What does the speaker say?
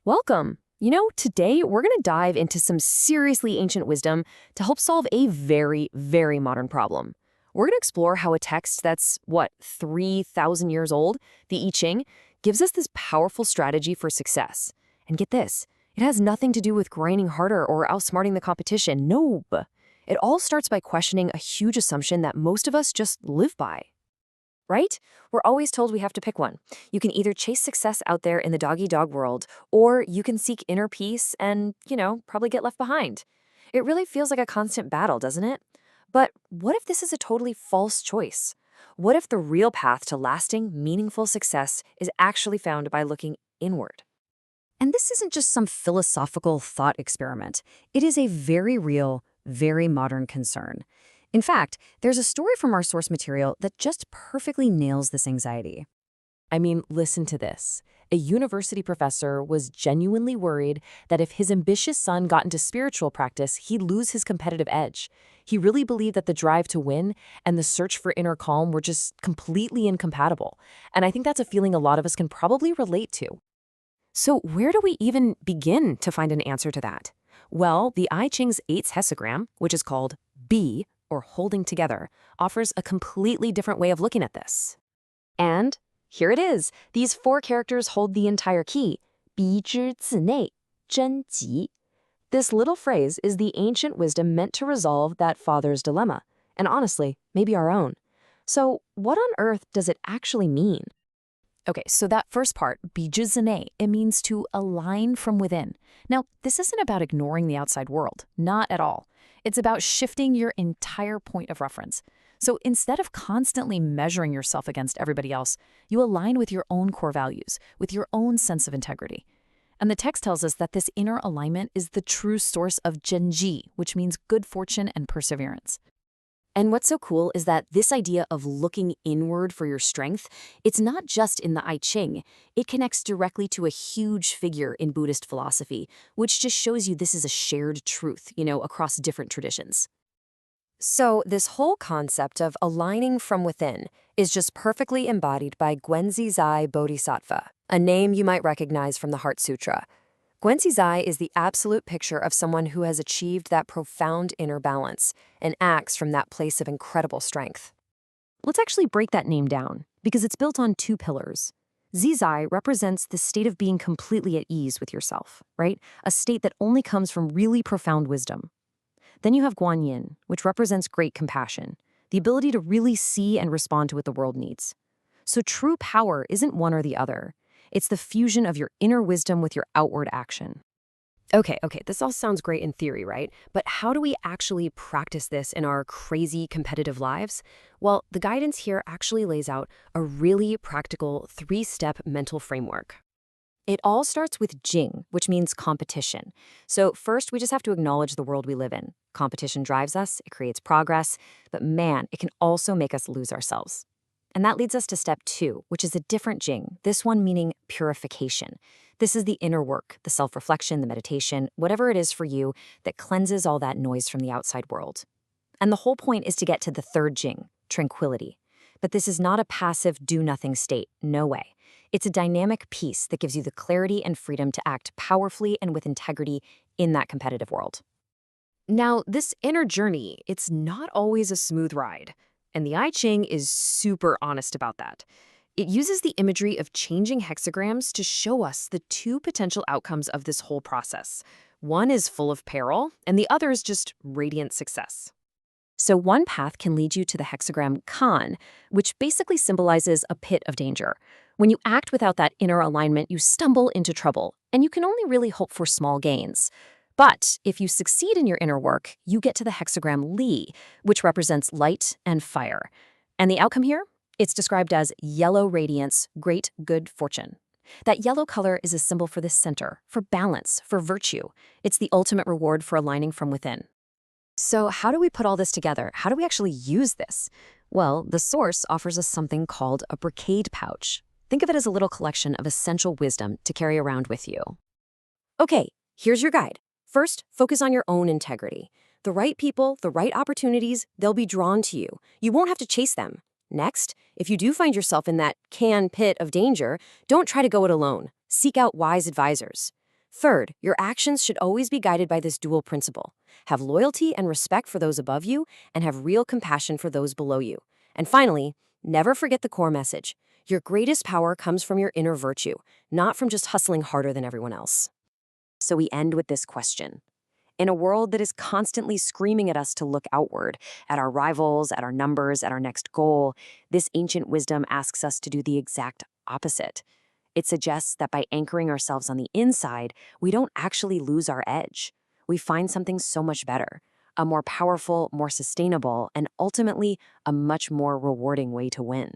Welcome. Today we're going to dive into some seriously ancient wisdom to help solve a very, very modern problem. We're going to explore how a text that's, 3,000 years old, the I Ching, gives us this powerful strategy for success. And get this, it has nothing to do with grinding harder or outsmarting the competition. Nope. It all starts by questioning a huge assumption that most of us just live by. Right? We're always told we have to pick one. You can either chase success out there in the dog-eat-dog world, or you can seek inner peace and, probably get left behind. It really feels like a constant battle, doesn't it? But what if this is a totally false choice? What if the real path to lasting, meaningful success is actually found by looking inward? And this isn't just some philosophical thought experiment. It is a very real, very modern concern. In fact, there's a story from our source material that just perfectly nails this anxiety. I mean, listen to this. A university professor was genuinely worried that if his ambitious son got into spiritual practice, he'd lose his competitive edge. He really believed that the drive to win and the search for inner calm were just completely incompatible. And I think that's a feeling a lot of us can probably relate to. So where do we even begin to find an answer to that? Well, the I Ching's 8th hexagram, which is called B, or holding together, offers a completely different way of looking at this. And here it is. These 4 characters hold the entire key. 逼之自内,真急. This little phrase is the ancient wisdom meant to resolve that father's dilemma, and honestly, maybe our own. So what on earth does it actually mean? Okay, so that first part, 逼之自内, it means to align from within. Now, this isn't about ignoring the outside world, not at all. It's about shifting your entire point of reference. So instead of constantly measuring yourself against everybody else, you align with your own core values, with your own sense of integrity. And the text tells us that this inner alignment is the true source of Zhenji, which means good fortune and perseverance. And what's so cool is that this idea of looking inward for your strength, it's not just in the I Ching. It connects directly to a huge figure in Buddhist philosophy, which just shows you this is a shared truth, across different traditions. So this whole concept of aligning from within is just perfectly embodied by Guanzi Zai Bodhisattva, a name you might recognize from the Heart Sutra. Guanzi Zai is the absolute picture of someone who has achieved that profound inner balance and acts from that place of incredible strength. Let's actually break that name down, because it's built on 2 pillars. Zizai represents the state of being completely at ease with yourself, right? A state that only comes from really profound wisdom. Then you have Guanyin, which represents great compassion, the ability to really see and respond to what the world needs. So true power isn't one or the other. It's the fusion of your inner wisdom with your outward action. Okay, this all sounds great in theory, right? But how do we actually practice this in our crazy competitive lives? Well, the guidance here actually lays out a really practical 3-step mental framework. It all starts with Jing, which means competition. So first, we just have to acknowledge the world we live in. Competition drives us, it creates progress, but man, it can also make us lose ourselves. And that leads us to step 2, which is a different Jing, this one meaning purification. This is the inner work, the self-reflection, the meditation, whatever it is for you that cleanses all that noise from the outside world. And the whole point is to get to the 3rd Jing, tranquility. But this is not a passive do-nothing state, no way. It's a dynamic peace that gives you the clarity and freedom to act powerfully and with integrity in that competitive world. Now, this inner journey, it's not always a smooth ride. And the I Ching is super honest about that. It uses the imagery of changing hexagrams to show us the 2 potential outcomes of this whole process. One is full of peril, and the other is just radiant success. So one path can lead you to the hexagram Kan, which basically symbolizes a pit of danger. When you act without that inner alignment, you stumble into trouble, and you can only really hope for small gains. But if you succeed in your inner work, you get to the hexagram Li, which represents light and fire. And the outcome here? It's described as yellow radiance, great good fortune. That yellow color is a symbol for the center, for balance, for virtue. It's the ultimate reward for aligning from within. So how do we put all this together? How do we actually use this? Well, the source offers us something called a brocade pouch. Think of it as a little collection of essential wisdom to carry around with you. Okay, here's your guide. First, focus on your own integrity. The right people, the right opportunities, they'll be drawn to you. You won't have to chase them. Next, if you do find yourself in that pit of danger, don't try to go it alone. Seek out wise advisors. Third, your actions should always be guided by this dual principle. Have loyalty and respect for those above you, and have real compassion for those below you. And finally, never forget the core message. Your greatest power comes from your inner virtue, not from just hustling harder than everyone else. So we end with this question. In a world that is constantly screaming at us to look outward, at our rivals, at our numbers, at our next goal, this ancient wisdom asks us to do the exact opposite. It suggests that by anchoring ourselves on the inside, we don't actually lose our edge. We find something so much better, a more powerful, more sustainable, and ultimately a much more rewarding way to win.